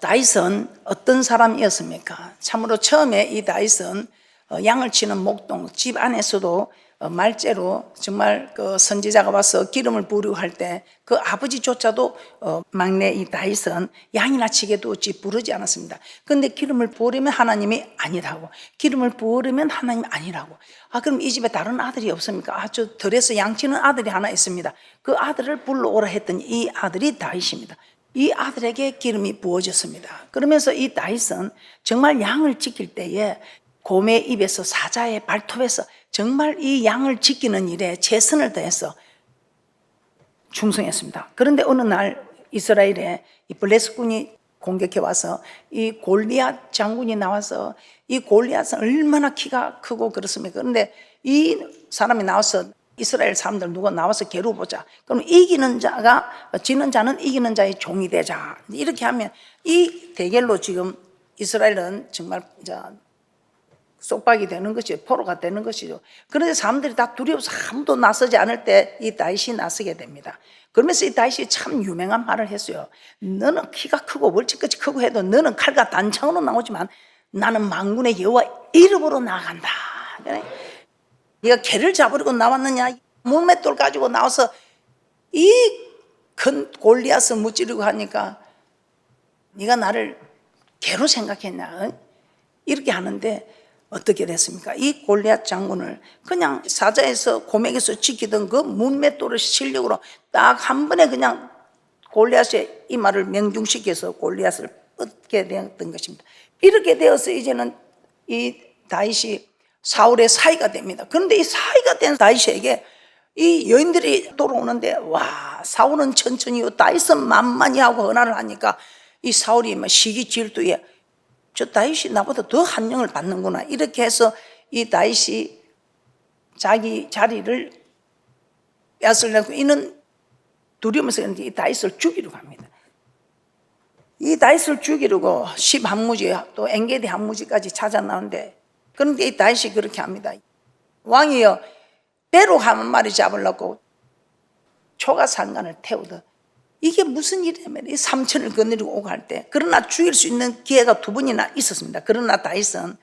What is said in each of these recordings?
다윗은 어떤 사람이었습니까? 참으로 처음에 이 다윗은 양을 치는 목동, 집 안에서도 말째로 정말 그 선지자가 와서 기름을 부으려고 할 때 그 아버지조차도 막내 이 다윗은 양이나 치게 두었지 부르지 않았습니다. 그런데 기름을 부으려면 하나님이 아니라고, 기름을 부으려면 하나님이 아니라고. 그럼 이 집에 다른 아들이 없습니까? 저 들에서 양 치는 아들이 하나 있습니다. 그 아들을 불러오라 했더니 이 아들이 다윗입니다. 이 아들에게 기름이 부어졌습니다. 그러면서 이 다윗은 정말 양을 지킬 때에 곰의 입에서 사자의 발톱에서 정말 이 양을 지키는 일에 최선을 다해서 충성했습니다. 그런데 어느 날 이스라엘에 이 블레셋군이 공격해 와서 이 골리앗 장군이 나와서, 이 골리앗은 얼마나 키가 크고 그렇습니까? 그런데 이 사람이 나와서 이스라엘 사람들 누가 나와서 겨루보자. 그럼 이기는 자가, 지는 자는 이기는 자의 종이 되자. 이렇게 하면 이 대결로 지금 이스라엘은 정말 쏙박이 되는 것이죠. 포로가 되는 것이죠. 그런데 사람들이 다 두려워서 아무도 나서지 않을 때 이 다윗이 나서게 됩니다. 그러면서 이 다윗이 참 유명한 말을 했어요. 너는 키가 크고 월척같이 크고 해도 너는 칼과 단창으로 나오지만 나는 만군의 여호와 이름으로 나아간다. 네가 개를 잡으려고 나왔느냐? 문맷돌 가지고 나와서 이 큰 골리앗을 무찌르고 하니까 네가 나를 개로 생각했냐? 이렇게 하는데 어떻게 됐습니까? 이 골리앗 장군을 그냥 사자에서 고맥에서 지키던 그 문맷돌을 실력으로 딱 한 번에 그냥 골리앗의 이마를 명중시켜서 골리앗을 얻게 되었던 것입니다. 이렇게 되어서 이제는 이 다윗이 사울의 사위가 됩니다. 그런데 이 사위가 된 다윗에게 이 여인들이 돌아오는데, 와, 사울은 천천히요, 다윗은 만만히 하고 헌화를 하니까 이 사울이 시기 질투에 저 다윗이 나보다 더 한령을 받는구나, 이렇게 해서 이 다윗이 자기 자리를 뺏으려고 이는 두려우면서 이 다윗을 죽이려고 합니다. 이 다윗을 죽이려고 10한무지 또 엔게디 한무지까지 찾아 나오는데, 그런데 이 다윗이 그렇게 합니다. 왕이여, 배로 한 마리 잡으려고 초가상간을 태우듯 이게 무슨 일이냐면 이 삼천을 거느리고 오고 할 때, 그러나 죽일 수 있는 기회가 두 번이나 있었습니다. 그러나 다윗은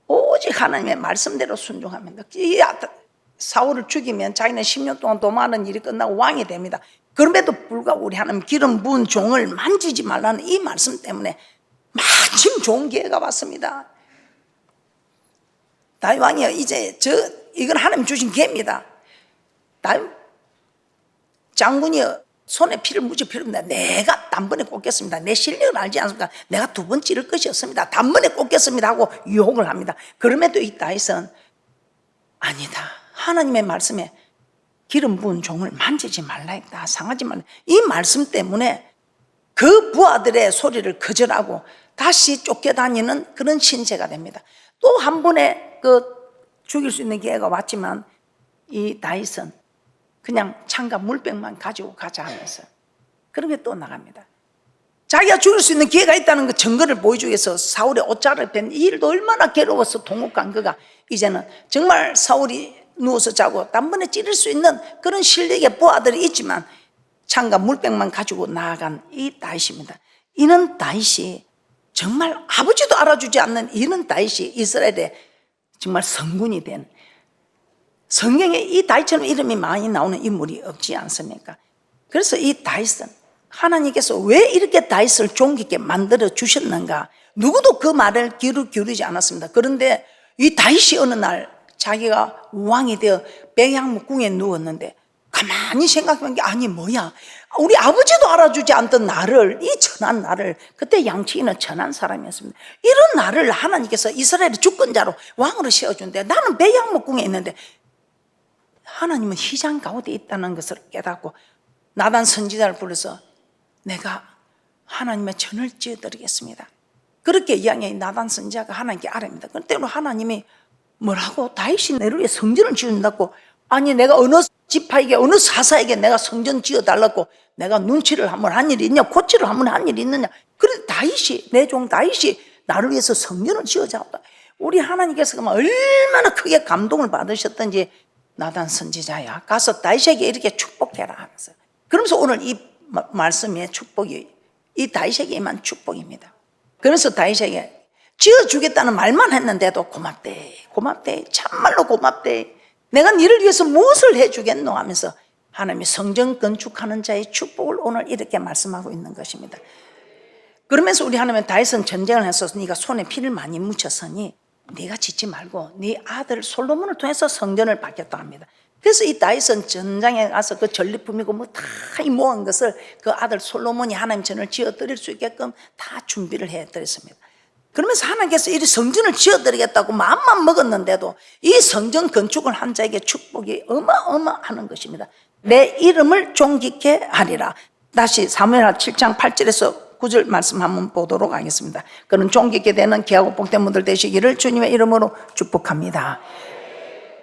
오직 하나님의 말씀대로 순종합니다. 이 사울을 죽이면 자기는 10년 동안 도망하는 일이 끝나고 왕이 됩니다. 그럼에도 불구하고 우리 하나님 기름 부은 종을 만지지 말라는 이 말씀 때문에 마침 좋은 기회가 왔습니다. 다윗 왕이요, 이제 이건 하나님 주신 기회입니다. 다윗 장군이요, 손에 피를 묻을 필요 없습니다. 내가 단번에 꽂겠습니다. 내 실력을 알지 않습니까? 내가 두 번 찌를 것이 없습니다. 단번에 꽂겠습니다 하고 유혹을 합니다. 그럼에도 이 다윗은 아니다, 하나님의 말씀에 기름 부은 종을 만지지 말라 했다, 상하지 말라, 이 말씀 때문에 그 부하들의 소리를 거절하고 다시 쫓겨다니는 그런 신세가 됩니다. 또 한 번에 죽일 수 있는 기회가 왔지만 이 다윗은 그냥 창과 물병만 가지고 가자 하면서 그렇게 또 나갑니다. 자기가 죽일 수 있는 기회가 있다는 그 증거를 보여주기 위해서 사울의 옷자를 뺀 이 일도 얼마나 괴로워서 통곡한 그가 이제는 정말 사울이 누워서 자고 단번에 찌를 수 있는 그런 실력의 부하들이 있지만 창과 물병만 가지고 나아간 이 다윗입니다. 이는 다윗이 정말 아버지도 알아주지 않는 이는 다윗이 이스라엘의 정말 성군이 된, 성경에 이 다윗처럼 이름이 많이 나오는 인물이 없지 않습니까? 그래서 이 다윗은 하나님께서 왜 이렇게 다윗을 존귀하게 만들어 주셨는가, 누구도 그 말을 귀를 기울이지 않았습니다. 그런데 이 다윗이 어느 날 자기가 왕이 되어 백향목궁에 누웠는데 가만히 생각한 게, 아니 뭐야, 우리 아버지도 알아주지 않던 나를, 이 천한 나를, 그때 양치기는 천한 사람이었습니다. 이런 나를 하나님께서 이스라엘의 주권자로 왕으로 세워준대. 나는 백향목궁에 있는데 하나님은 휘장 가운데 있다는 것을 깨닫고 나단 선지자를 불러서 내가 하나님의 전을 지어드리겠습니다, 그렇게 이야기해. 나단 선지자가 하나님께 아뢰입니다. 그때로 하나님이 뭐라고? 다윗이 너를 위해 성전을 지어준다고? 아니, 내가 어느 지파에게, 어느 사사에게 내가 성전 지어달라고 내가 눈치를 한번 한 일이 있냐, 고치를 한번 한 일이 있느냐, 그런데 다윗이, 내 종 다윗이 나를 위해서 성전을 지어자었다. 우리 하나님께서 얼마나 크게 감동을 받으셨던지, 나단 선지자야, 가서 다윗에게 이렇게 축복해라 하면서. 그러면서 오늘 이 말씀의 축복이 이 다윗에게 임한 축복입니다. 그래서 다윗에게 지어주겠다는 말만 했는데도 고맙대, 고맙대, 참말로 고맙대, 내가 너를 위해서 무엇을 해주겠노 하면서 하나님이 성전 건축하는 자의 축복을 오늘 이렇게 말씀하고 있는 것입니다. 그러면서 우리 하나님은 다윗은 전쟁을 해서 네가 손에 피를 많이 묻혔으니 네가 짓지 말고 네 아들 솔로몬을 통해서 성전을 받겠다 합니다. 그래서 이 다윗은 전장에 가서 그 전리품이고 뭐 다 모은 것을 그 아들 솔로몬이 하나님 전을 지어드릴 수 있게끔 다 준비를 해드렸습니다. 그러면서 하나님께서 이 성전을 지어드리겠다고 마음만 먹었는데도 이 성전 건축을 한 자에게 축복이 어마어마하는 것입니다. 내 이름을 존귀케 하리라. 다시 사무엘하 7장 8절에서 9절 말씀 한번 보도록 하겠습니다. 그는 존귀케 되는 귀하고 복된 분들 되시기를 주님의 이름으로 축복합니다.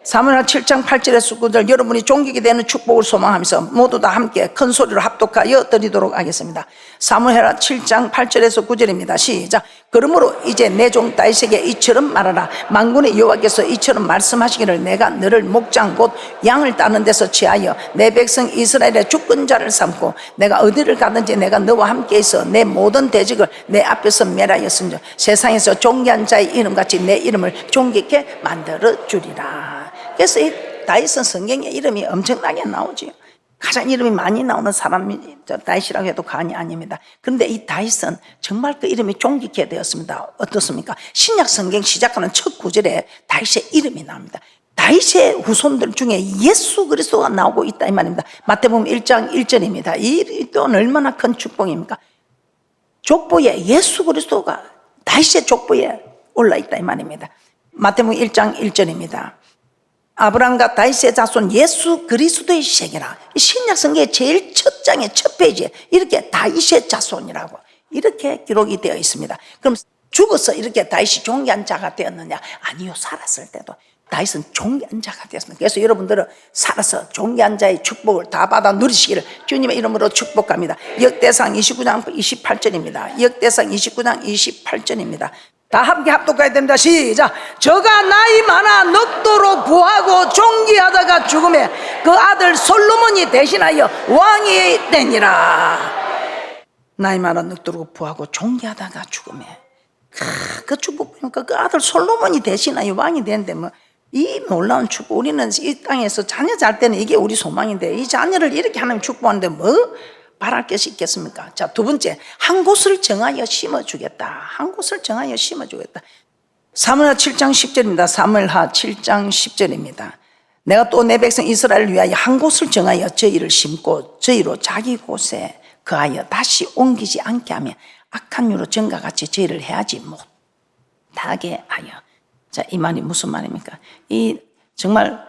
사무엘하 7장 8절에서 9절, 여러분이 존귀게 되는 축복을 소망하면서 모두 다 함께 큰 소리로 합독하여 드리도록 하겠습니다. 사무엘하 7장 8절에서 9절입니다. 시작. 그러므로 이제 내 종 다윗에게 이처럼 말하라. 만군의 여호와께서 이처럼 말씀하시기를 내가 너를 목장 곧 양을 따는 데서 취하여 내 백성 이스라엘의 주권자를 삼고 내가 어디를 가든지 내가 너와 함께 있어 내 모든 대적을 내 앞에서 멸하였으며 세상에서 존귀한 자의 이름같이 내 이름을 존귀케 만들어 주리라. 그래서 이 다윗은 성경에 이름이 엄청나게 나오죠. 가장 이름이 많이 나오는 사람이 다윗이라고 해도 과언이 아닙니다. 그런데 이 다윗은 정말 그 이름이 존귀케 되었습니다. 어떻습니까? 신약 성경 시작하는 첫 구절에 다윗의 이름이 나옵니다. 다윗의 후손들 중에 예수 그리스도가 나오고 있다 이 말입니다. 마태복음 1장 1절입니다. 이 또한 얼마나 큰 축복입니까? 족보에 예수 그리스도가 다윗의 족보에 올라있다 이 말입니다. 마태복음 1장 1절입니다. 아브라함과 다윗의 자손 예수 그리스도의 시작이라. 신약 성경의 제일 첫 장의 첫 페이지에 이렇게 다윗의 자손이라고 이렇게 기록이 되어 있습니다. 그럼 죽어서 이렇게 다윗이 존귀한 자가 되었느냐? 아니요, 살았을 때도 다윗은 존귀한 자가 되었습니다. 그래서 여러분들은 살아서 존귀한 자의 축복을 다 받아 누리시기를 주님의 이름으로 축복합니다. 역대상 29장 28절입니다. 역대상 29장 28절입니다. 다 함께 합독해야 됩니다. 시작. 저가 나이 많아 넉도로 부하고 존귀하다가 죽음에 그 아들 솔로몬이 대신하여 왕이 되니라. 나이 많아 넉도로 부하고 존귀하다가 죽음에 그 축복 보니까 그 아들 솔로몬이 대신하여 왕이 되는데 뭐 이 놀라운 축복. 우리는 이 땅에서 자녀 잘 때는 이게 우리 소망인데 이 자녀를 이렇게 하나님 축복하는데 뭐 바랄 것이 있겠습니까? 자, 두 번째, 한 곳을 정하여 심어주겠다. 한 곳을 정하여 심어주겠다. 사무엘하 7장 10절입니다. 사무엘하 7장 10절입니다. 내가 또 내 백성 이스라엘을 위하여 한 곳을 정하여 저희를 심고 저희로 자기 곳에 거하여 다시 옮기지 않게 하며 악한 유로 전과 같이 저희를 해하지 못하게 하여. 자, 이 말이 무슨 말입니까? 이 정말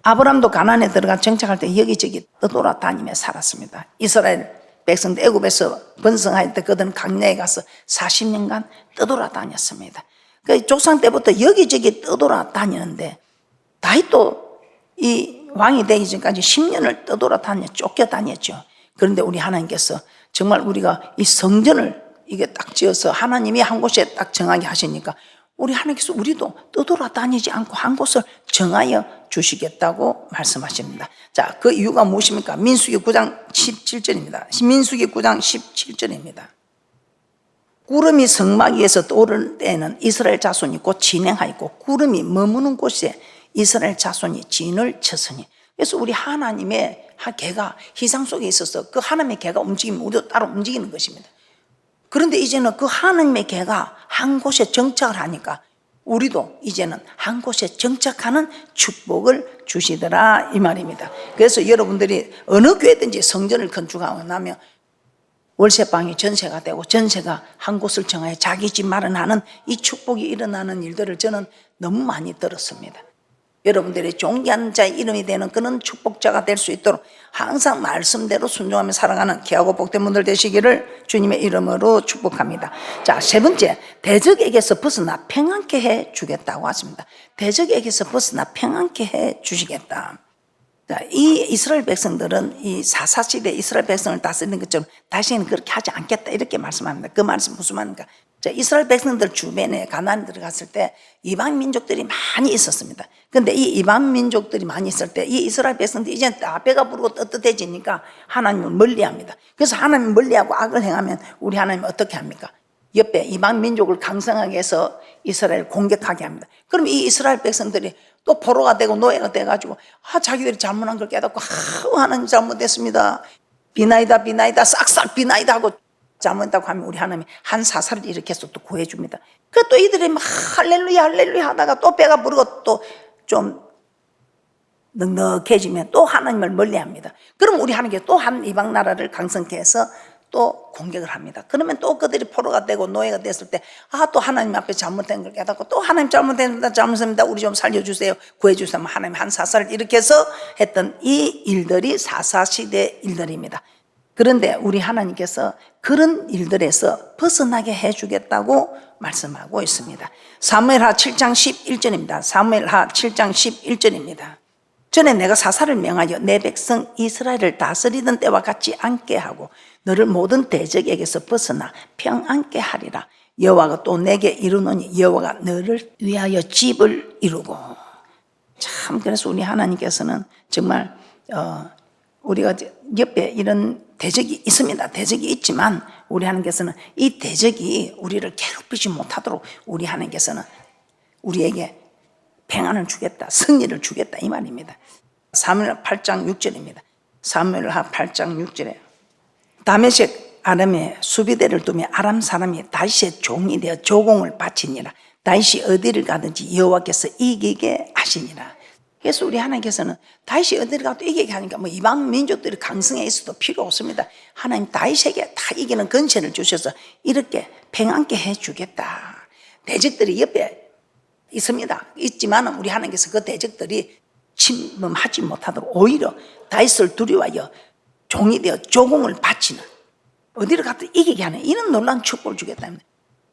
아브람도 가나안에 들어가 정착할 때 여기저기 떠돌아다니며 살았습니다. 이스라엘 백성들 애굽에서 번성할 때 그들은 광야에 가서 40년간 떠돌아다녔습니다. 그 조상 때부터 여기저기 떠돌아다니는데 다윗도 이 왕이 되기 전까지 10년을 쫓겨다녔죠. 그런데 우리 하나님께서 정말 우리가 이 성전을 이게 딱 지어서 하나님이 한 곳에 딱 정하게 하시니까 우리 하나님께서 우리도 떠돌아다니지 않고 한 곳을 정하여 주시겠다고 말씀하십니다. 자, 그 이유가 무엇입니까? 민수기 9장 17절입니다. 민수기 9장 17절입니다. 구름이 성막 위에서 떠오를 때에는 이스라엘 자손이 곧 진행하였고 구름이 머무는 곳에 이스라엘 자손이 진을 쳤으니. 그래서 우리 하나님의 개가 희상 속에 있어서 그 하나님의 개가 움직이면 우리도 따로 움직이는 것입니다. 그런데 이제는 그 하나님의 개가 한 곳에 정착을 하니까 우리도 이제는 한 곳에 정착하는 축복을 주시더라 이 말입니다. 그래서 여러분들이 어느 교회든지 성전을 건축하고 나면 월세방이 전세가 되고 전세가 한 곳을 정하여 자기 집 마련하는 이 축복이 일어나는 일들을 저는 너무 많이 들었습니다. 여러분들이 존귀한 자의 이름이 되는 그런 축복자가 될 수 있도록 항상 말씀대로 순종하며 살아가는 귀하고 복된 분들 되시기를 주님의 이름으로 축복합니다. 자, 세 번째, 대적에게서 벗어나 평안케 해 주겠다고 하십니다. 대적에게서 벗어나 평안케 해 주시겠다. 자, 이 이스라엘 백성들은 이 사사시대 이스라엘 백성을 다스리는 것처럼 다시는 그렇게 하지 않겠다 이렇게 말씀합니다. 그 말씀 무슨 말입니까? 자, 이스라엘 백성들 주변에 가나안 들어갔을 때 이방 민족들이 많이 있었습니다. 그런데 이 이방 민족들이 많이 있을 때 이 이스라엘 백성들이 이제 다 배가 부르고 떳떳해지니까 하나님을 멀리합니다. 그래서 하나님을 멀리하고 악을 행하면 우리 하나님 어떻게 합니까? 옆에 이방 민족을 강성하게 해서 이스라엘을 공격하게 합니다. 그럼 이 이스라엘 백성들이 또 포로가 되고 노예가 돼가지고 자기들이 잘못한 걸 깨닫고 하나님 잘못했습니다. 비나이다 비나이다 싹싹 비나이다 하고 잘못했다고 하면 우리 하나님이 한 사사를 일으켜서 또 구해줍니다. 그 또 이들이 막 할렐루야 할렐루야 하다가 또 배가 부르고 또 좀 넉넉해지면 또 하나님을 멀리합니다. 그럼 우리 하나님께 또 한 이방 나라를 강성케 해서 또 공격을 합니다. 그러면 또 그들이 포로가 되고 노예가 됐을 때 또 하나님 앞에 잘못된 걸 깨닫고 또 하나님 잘못했습니다 우리 좀 살려주세요 구해주세요 하나님 한 사사를 일으켜서 했던 이 일들이 사사시대 일들입니다. 그런데 우리 하나님께서 그런 일들에서 벗어나게 해주겠다고 말씀하고 있습니다. 사무엘하 7장 11절입니다. 사무엘하 7장 11절입니다. 전에 내가 사사를 명하여 내 백성 이스라엘을 다스리던 때와 같지 않게 하고 너를 모든 대적에게서 벗어나 평안케 하리라. 여호와가 또 내게 이루노니 여호와가 너를 위하여 집을 이루고. 참 그래서 우리 하나님께서는 정말 우리가 옆에 이런 대적이 있습니다. 대적이 있지만 우리 하나님께서는 이 대적이 우리를 괴롭히지 못하도록 우리 하나님께서는 우리에게 평안을 주겠다, 승리를 주겠다 이 말입니다. 사무엘하 8장 6절입니다. 사무엘하 8장 6절에 다메섹 아람에 수비대를 두며 아람 사람이 다윗의 종이 되어 조공을 바치니라. 다윗이 어디를 가든지 여호와께서 이기게 하시니라. 그래서 우리 하나님께서는 다윗이 어디를 가도 이기게 하니까 뭐 이방 민족들이 강성해 있어도 필요 없습니다. 하나님 다윗에게 다 이기는 권세를 주셔서 이렇게 평안케 해주겠다. 대적들이 옆에 있습니다. 있지만 우리 하나님께서 그 대적들이 침범하지 못하도록 오히려 다윗을 두려워하여 종이 되어 조공을 바치는 어디를 가도 이기게 하는 이런 놀라운 축복을 주겠답니다.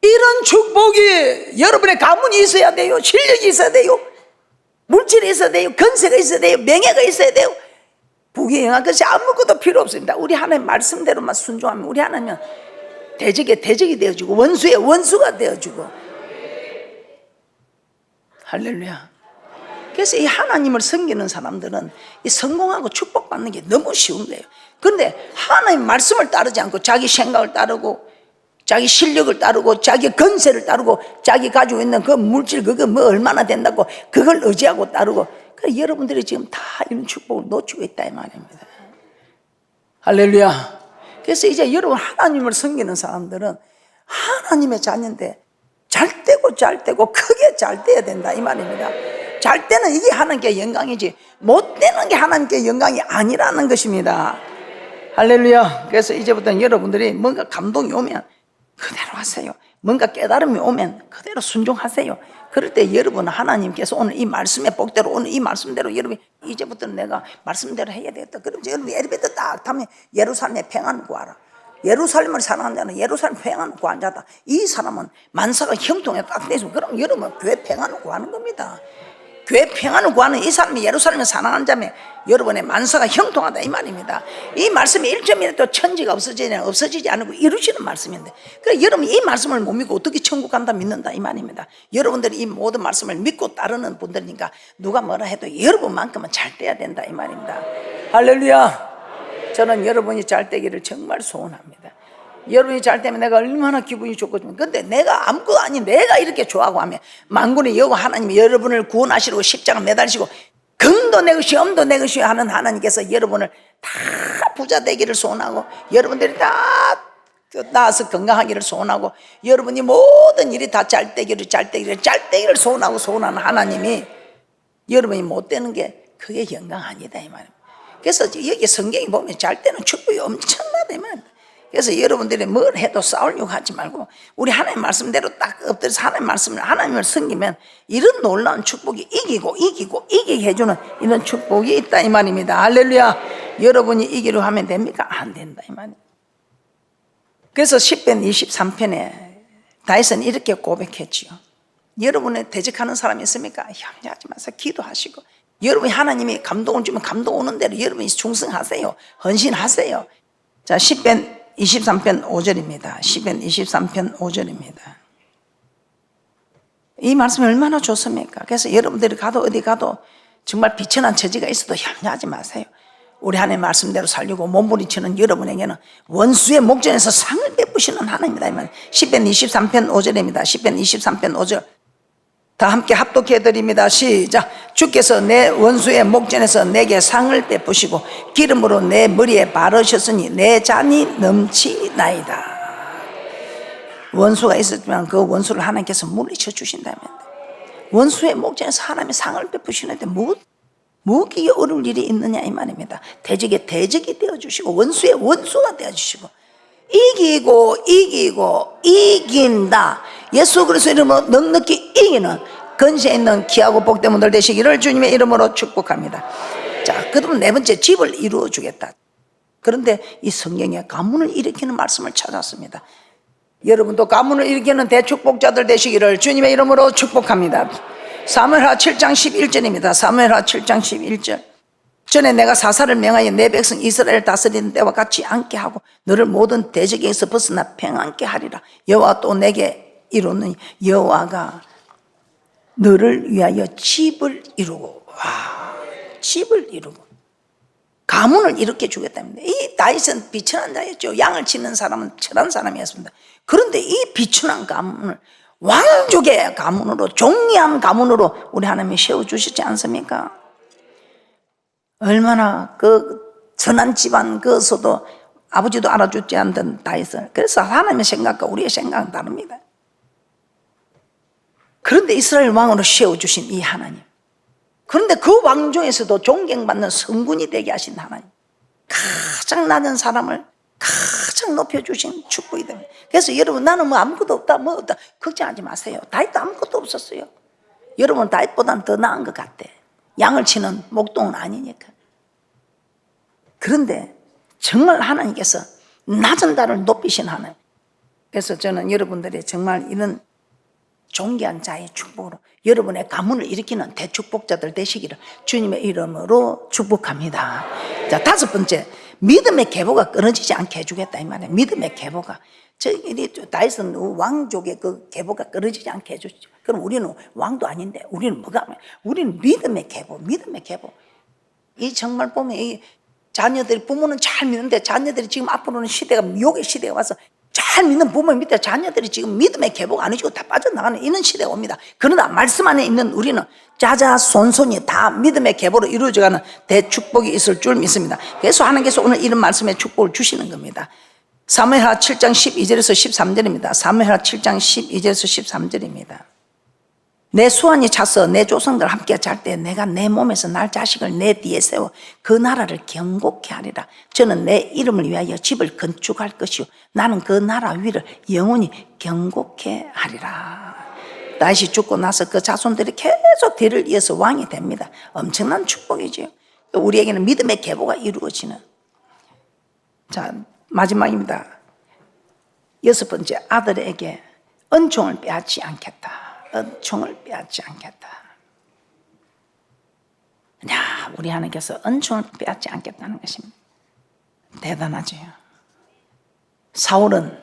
이런 축복이 여러분의 가문이 있어야 돼요. 실력이 있어야 돼요. 물질이 있어야 돼요. 건세가 있어야 돼요. 명예가 있어야 돼요. 부귀영화 것이 아무것도 필요 없습니다. 우리 하나님 말씀대로만 순종하면 우리 하나님은 대적의 대적이 되어주고 원수의 원수가 되어주고 할렐루야. 그래서 이 하나님을 섬기는 사람들은 이 성공하고 축복받는 게 너무 쉬운 거예요. 그런데 하나님 말씀을 따르지 않고 자기 생각을 따르고 자기 실력을 따르고 자기 건세를 따르고 자기 가지고 있는 그 물질 그거 뭐 얼마나 된다고 그걸 의지하고 따르고 그래서 여러분들이 지금 다 이런 축복을 놓치고 있다 이 말입니다. 할렐루야. 그래서 이제 여러분 하나님을 섬기는 사람들은 하나님의 자녀인데 잘 되고 크게 잘 돼야 된다 이 말입니다. 잘 때는 이게 하나님께 영광이지 못 되는 게 하나님께 영광이 아니라는 것입니다. 할렐루야. 그래서 이제부터는 여러분들이 뭔가 감동이 오면 그대로 하세요. 뭔가 깨달음이 오면 그대로 순종하세요. 그럴 때 여러분은 하나님께서 오늘 이 말씀의 복대로 오늘 이 말씀대로 여러분이 이제부터는 내가 말씀대로 해야 되겠다. 그럼 여러분이 엘리베이터 딱 타면 예루살렘의 평안을 구하라. 예루살렘을 사랑하는 자는 예루살렘 평안을 구한 자다. 이 사람은 만사가 형통에 딱 되죠. 그럼 여러분은 교회 평안을 구하는 겁니다. 교회 평안을 구하는 이 사람이 예루살렘을 사랑하는 자면 여러분의 만사가 형통하다 이 말입니다. 이 말씀이 1점이라도 천지가 없어지지 않고 이루시는 말씀인데 그래서 여러분 이 말씀을 못 믿고 어떻게 천국 간다 믿는다 이 말입니다. 여러분들이 이 모든 말씀을 믿고 따르는 분들이니까 누가 뭐라 해도 여러분만큼은 잘 돼야 된다 이 말입니다. 할렐루야. 저는 여러분이 잘 되기를 정말 소원합니다. 여러분이 잘 되면 내가 얼마나 기분이 좋거든요. 근데 내가 아무것도 아닌 내가 이렇게 좋아하고 하면 만군의 여호와 하나님이 여러분을 구원하시고 십자가 매달리시고 금도 내 것이 엄도 내 것이 하는 하나님께서 여러분을 다 부자 되기를 소원하고 여러분들이 다 나아서 건강하기를 소원하고 여러분이 모든 일이 다 잘 되기를 소원하고 소원하는 하나님이 여러분이 못 되는 게 그게 영광 아니다 이 말입니다. 그래서 여기 성경에 보면 잘 되는 축복이 엄청나다 이 말입니다. 그래서 여러분들이 뭘 해도 싸우려고 하지 말고 우리 하나님 말씀대로 딱 엎드려서 하나님을 섬기면 이런 놀라운 축복이 이기게 해주는 이런 축복이 있다 이 말입니다. 할렐루야. 여러분이 이기려 하면 됩니까? 안 된다 이 말입니다. 그래서 10편 23편에 다윗은 이렇게 고백했지요. 여러분의 대적하는 사람이 있습니까? 염려하지 마세요. 기도하시고 여러분이 하나님이 감동을 주면 감동 오는 대로 여러분이 충성하세요. 헌신하세요. 자, 시편 23편 5절입니다. 시편 23편 5절입니다. 이 말씀이 얼마나 좋습니까? 그래서 여러분들이 가도 어디 가도 정말 비천한 처지가 있어도 염려하지 마세요. 우리 하나님의 말씀대로 살려고 몸부림치는 여러분에게는 원수의 목전에서 상을 베푸시는 하나님이다. 시편 23편 5절입니다. 시편 23편 5절 다 함께 합독해 드립니다. 시작. 주께서 내 원수의 목전에서 내게 상을 베푸시고 기름으로 내 머리에 바르셨으니 내 잔이 넘치나이다. 원수가 있었지만 그 원수를 하나님께서 물리쳐 주신다면 원수의 목전에서 하나님의 상을 베푸시는데 뭐기에 어려울 일이 있느냐 이 말입니다. 대적의 대적이 되어주시고 원수의 원수가 되어주시고 이기고 이긴다. 예수 그리스도의 이름으로 넉넉히 이기는 근세 있는 귀하고 복된 분들 되시기를 주님의 이름으로 축복합니다. 자, 그다음 네 번째, 집을 이루어 주겠다. 그런데 이 성경에 가문을 일으키는 말씀을 찾았습니다. 여러분도 가문을 일으키는 대축복자들 되시기를 주님의 이름으로 축복합니다. 사무엘하 7장 11절입니다. 사무엘하 7장 11절. 전에 내가 사사를 명하여 내 백성 이스라엘 다스리는 때와 같이 앉게 하고 너를 모든 대적에서 벗어나 평안케 하리라. 여호와 또 내게 이루느니 여호와가 너를 위하여 집을 이루고 집을 이루고 가문을 일으켜 주겠답니다. 이 다윗은 비천한 자였죠. 양을 치는 사람은 철한 사람이었습니다. 그런데 이 비천한 가문을 왕족의 가문으로, 존귀한 가문으로 우리 하나님이 세워주시지 않습니까? 얼마나 그 선한 집안 그서도 아버지도 알아주지 않던 다윗을. 그래서 하나님의 생각과 우리의 생각은 다릅니다. 그런데 이스라엘 왕으로 세워주신 이 하나님, 그런데 그 왕중에서도 존경받는 성군이 되게 하신 하나님, 가장 낮은 사람을 가장 높여주신 축복이 됩니다. 그래서 여러분, 나는 뭐 아무것도 없다 걱정하지 마세요. 다윗도 아무것도 없었어요. 여러분 다윗보다는 더 나은 것 같아. 양을 치는 목동은 아니니까. 그런데 정말 하나님께서 낮은 자를 높이신 하나님. 그래서 저는 여러분들이 정말 이런 존귀한 자의 축복으로 여러분의 가문을 일으키는 대축복자들 되시기를 주님의 이름으로 축복합니다. 자, 다섯 번째, 믿음의 계보가 끊어지지 않게 해주겠다 이 말이에요. 믿음의 계보가, 다윗은 왕족의 그 계보가 끊어지지 않게 해주시죠. 그럼 우리는 왕도 아닌데 우리는 뭐가? 우리는 믿음의 계보. 이 정말 보면 이 자녀들이, 부모는 잘 믿는데 자녀들이 지금 앞으로는 시대가 욕의 시대가 와서 잘 믿는 부모 밑에 자녀들이 지금 믿음의 계보가 안 해주고 다 빠져나가는 이런 시대가 옵니다. 그러나 말씀 안에 있는 우리는 자자손손이 다 믿음의 계보로 이루어져가는 대축복이 있을 줄 믿습니다. 그래서 하나님께서 오늘 이런 말씀의 축복을 주시는 겁니다. 사무엘하 7장 12절에서 13절입니다. 사무엘하 7장 12절에서 13절입니다. 내 수완이 차서 내 조상들 함께 잘 때 내가 내 몸에서 날 자식을 내 뒤에 세워 그 나라를 견고케 하리라. 저는 내 이름을 위하여 집을 건축할 것이요 나는 그 나라 위를 영원히 견고케 하리라. 다윗이 죽고 나서 그 자손들이 계속 뒤를 이어서 왕이 됩니다. 엄청난 축복이죠. 우리에게는 믿음의 계보가 이루어지는. 자, 마지막입니다. 여섯 번째, 아들에게 은총을 빼앗지 않겠다. 은총을 빼앗지 않겠다. 야, 우리 하나님께서 은총을 빼앗지 않겠다는 것입니다. 대단하죠. 사울은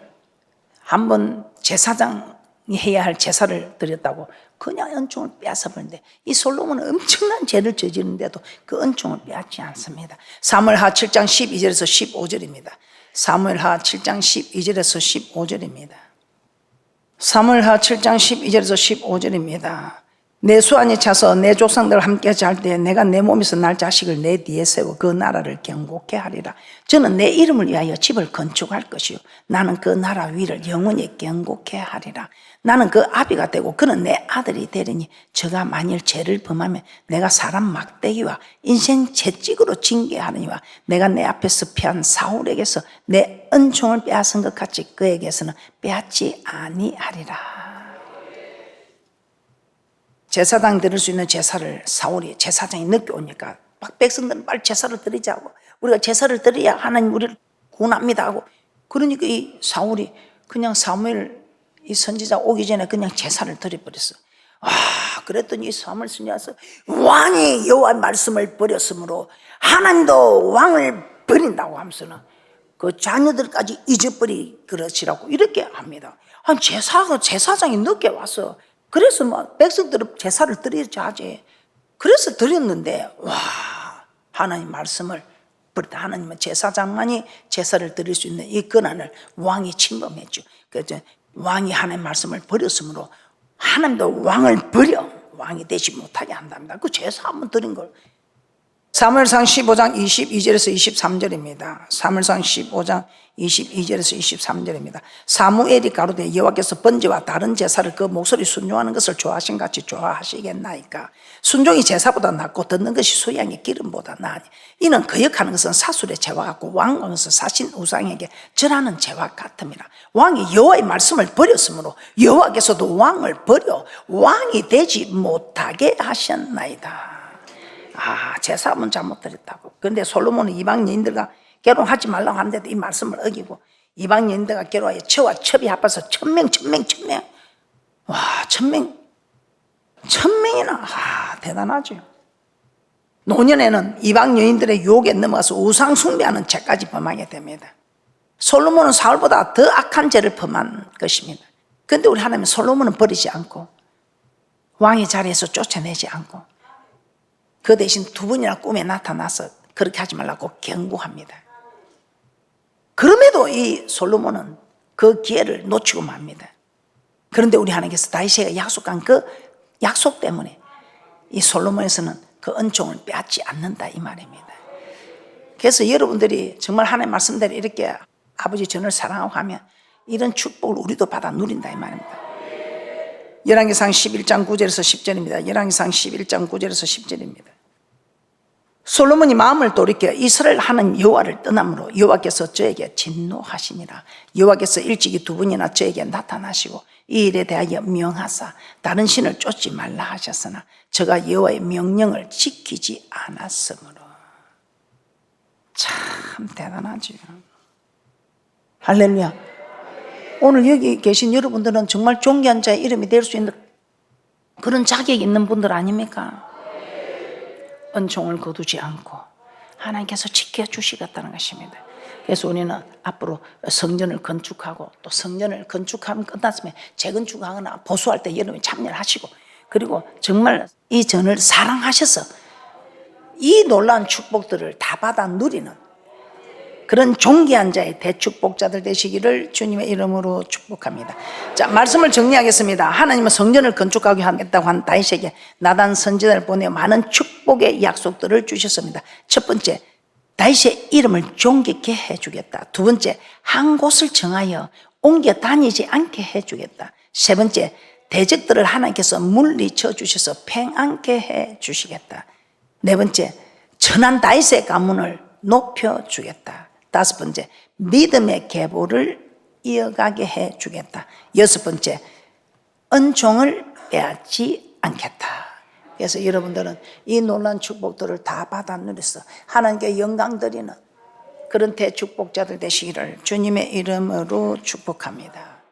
한번 제사장이 해야 할 제사를 드렸다고 그냥 은총을 빼앗아 버리는데, 이 솔로몬은 엄청난 죄를 저지르는데도 그 은총을 빼앗지 않습니다. 사무엘하 7장 12절에서 15절입니다. 사무엘하 7장 12절에서 15절입니다. 사무엘하 7장 12절에서 15절입니다. 내 수완이 차서 내 조상들 함께 잘 때 내가 내 몸에서 날 자식을 내 뒤에 세워 그 나라를 견고케 하리라. 저는 내 이름을 위하여 집을 건축할 것이요 나는 그 나라 위를 영원히 견고케 하리라. 나는 그 아비가 되고 그는 내 아들이 되리니 저가 만일 죄를 범하면 내가 사람 막대기와 인생 채찍으로 징계하느니와 내가 내 앞에서 피한 사울에게서 내 은총을 빼앗은 것 같이 그에게서는 빼앗지 아니하리라. 제사장 드릴 수 있는 제사를 사울이, 제사장이 늦게 오니까 막 백성들은 빨리 제사를 드리자고, 우리가 제사를 드려야 하나님 우리를 구원합니다 하고, 그러니까 이 사울이 그냥 사무엘 이 선지자 오기 전에 그냥 제사를 드려버렸어. 그랬더니 사무엘 선지자서 왕이 여호와의 말씀을 버렸으므로 하나님도 왕을 버린다고 하면서는 그 자녀들까지 잊어버리 그러시라고 이렇게 합니다. 한 제사장이 늦게 와서 그래서 막 백성들은 제사를 드려야지. 그래서 드렸는데 와, 하나님 말씀을 버렸다. 하나님은 제사장만이 제사를 드릴 수 있는 이 권한을 왕이 침범했죠. 그래서 왕이 하나님 말씀을 버렸으므로 하나님도 왕을 버려 왕이 되지 못하게 한답니다. 그 제사 한번 드린 걸. 사무엘상 15장 22절에서 23절입니다. 사무엘상 15장 22절에서 23절입니다. 사무엘이 가로되 여호와께서 번제와 다른 제사를 그 목소리 순종하는 것을 좋아하신 같이 좋아하시겠나이까. 순종이 제사보다 낫고 듣는 것이 수양의 기름보다 나으니 이는 거역하는 것은 사술의 죄와 같고 왕은 것은 사신 우상에게 절하는 죄와 같음이라. 왕이 여호와의 말씀을 버렸으므로 여호와께서도 왕을 버려 왕이 되지 못하게 하셨나이다. 제사 한번 잘못 드렸다고. 그런데 솔로몬은 이방 여인들과 결혼하지 말라고 하는데도 이 말씀을 어기고 이방 여인들과 결혼하여 처와 첩이 합해서 1000명. 와, 1000명이나. 대단하죠. 노년에는 이방 여인들의 유혹에 넘어가서 우상 숭배하는 죄까지 범하게 됩니다. 솔로몬은 사울보다 더 악한 죄를 범한 것입니다. 그런데 우리 하나님은 솔로몬은 버리지 않고 왕의 자리에서 쫓아내지 않고 그 대신 두 분이나 꿈에 나타나서 그렇게 하지 말라고 경고합니다. 그럼에도 이 솔로몬은 그 기회를 놓치고 맙니다. 그런데 우리 하나님께서 다윗에게 약속한 그 약속 때문에 이 솔로몬에서는 그 은총을 빼앗지 않는다 이 말입니다. 그래서 여러분들이 정말 하나님 말씀대로 이렇게 아버지 전을 사랑하고 하면 이런 축복을 우리도 받아 누린다 이 말입니다. 열왕기상 11장 9절에서 10절입니다. 열왕기상 11장 9절에서 10절입니다. 솔로몬이 마음을 돌이켜 이스라엘 하는 여호와를 떠남으로 여호와께서 저에게 진노하시니라. 여호와께서 일찍이 두 분이나 저에게 나타나시고 이 일에 대하여 명하사 다른 신을 쫓지 말라 하셨으나 저가 여호와의 명령을 지키지 않았으므로. 참 대단하죠. 할렐루야. 오늘 여기 계신 여러분들은 정말 존귀한 자의 이름이 될 수 있는 그런 자격이 있는 분들 아닙니까? 은총을 거두지 않고 하나님께서 지켜주시겠다는 것입니다. 그래서 우리는 앞으로 성전을 건축하고 또 성전을 건축하면 끝났으면 재건축하거나 보수할 때 여러분이 참여를 하시고 그리고 정말 이 전을 사랑하셔서 이 놀라운 축복들을 다 받아 누리는 그런 존귀한 자의 대축복자들 되시기를 주님의 이름으로 축복합니다. 자, 말씀을 정리하겠습니다. 하나님은 성전을 건축하게 하겠다고 한 다윗에게 나단 선지자를 보내 많은 축복의 약속들을 주셨습니다. 첫 번째, 다윗의 이름을 존귀케 해주겠다. 두 번째, 한 곳을 정하여 옮겨 다니지 않게 해주겠다. 세 번째, 대적들을 하나님께서 물리쳐 주셔서 평안케 해주시겠다. 네 번째, 천한 다윗의 가문을 높여주겠다. 다섯 번째, 믿음의 계보를 이어가게 해주겠다. 여섯 번째, 은총을 빼앗지 않겠다. 그래서 여러분들은 이 놀라운 축복들을 다 받아 누려서 하나님께 영광 드리는 그런 대축복자들 되시기를 주님의 이름으로 축복합니다.